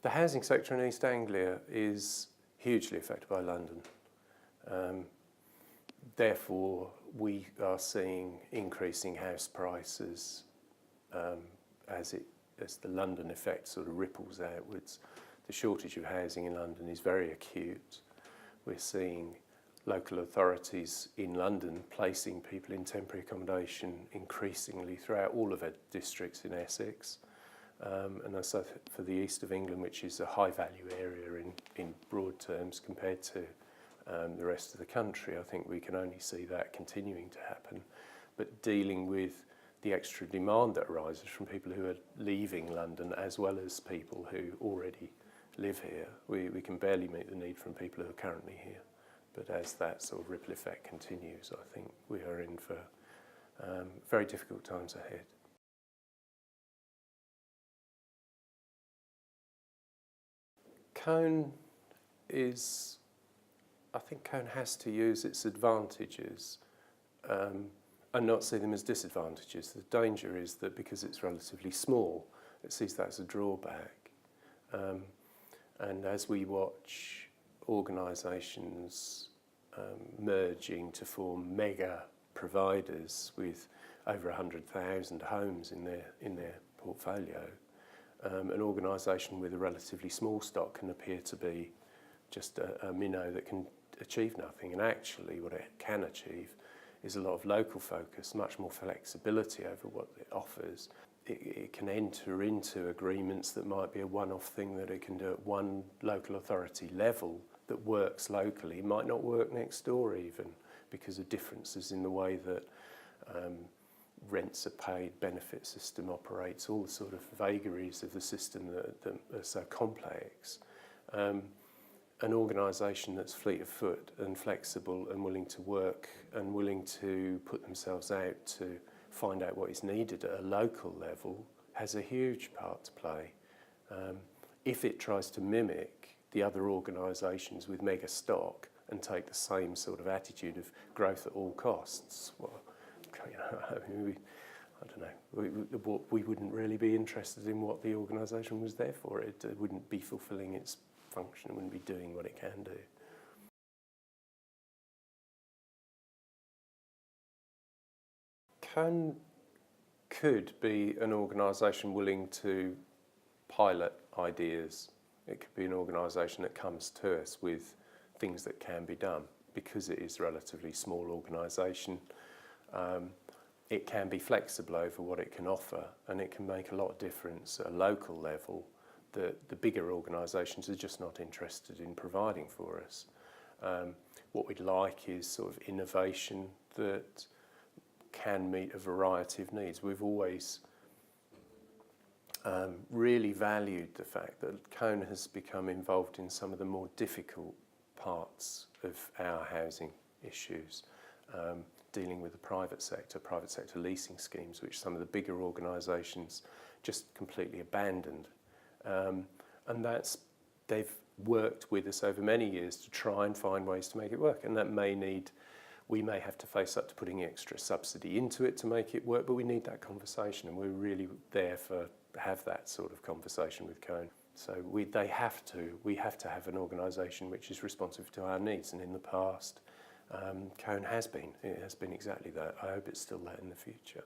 The housing sector in East Anglia is hugely affected by London. Therefore, we are seeing increasing house prices as the London effect sort of ripples outwards. The shortage of housing in London is very acute. We're seeing local authorities in London placing people in temporary accommodation increasingly throughout all of our districts in Essex. And also for the east of England, which is a high value area in broad terms compared to the rest of the country, I think we can only see that continuing to happen. But dealing with the extra demand that arises from people who are leaving London as well as people who already live here, we can barely meet the need from people who are currently here. But as that sort of ripple effect continues, I think we are in for very difficult times ahead. Cone I think Cone has to use its advantages and not see them as disadvantages. The danger is that because it's relatively small, it sees that as a drawback. And as we watch organisations merging to form mega providers with over 100,000 homes in their portfolio, an organisation with a relatively small stock can appear to be just a minnow that can achieve nothing. And actually what it can achieve is a lot of local focus, much more flexibility over what it offers. It can enter into agreements that might be a one-off thing that it can do at one local authority level that works locally. It might not work next door even because of differences in the way that rents are paid, benefit system operates, all the sort of vagaries of the system that are so complex. An organisation that's fleet of foot and flexible and willing to work and willing to put themselves out to find out what is needed at a local level has a huge part to play. If it tries to mimic the other organisations with mega stock and take the same sort of attitude of growth at all costs, well, I don't know, we wouldn't really be interested in what the organisation was there for. It wouldn't be fulfilling its function, it wouldn't be doing what it can do. Cone could be an organisation willing to pilot ideas. It could be an organisation that comes to us with things that can be done. Because it is a relatively small organisation, it can be flexible over what it can offer, and it can make a lot of difference at a local level that the bigger organisations are just not interested in providing for us. What we'd like is sort of innovation that can meet a variety of needs. We've always really valued the fact that Cone has become involved in some of the more difficult parts of our housing issues, dealing with the private sector leasing schemes, which some of the bigger organisations just completely abandoned. And they've worked with us over many years to try and find ways to make it work, and that we may have to face up to putting extra subsidy into it to make it work, but we need that conversation, and we're really there to have that sort of conversation with Cone. So we have to have an organisation which is responsive to our needs, and in the past, Cone has been. It has been exactly that. I hope it's still that in the future.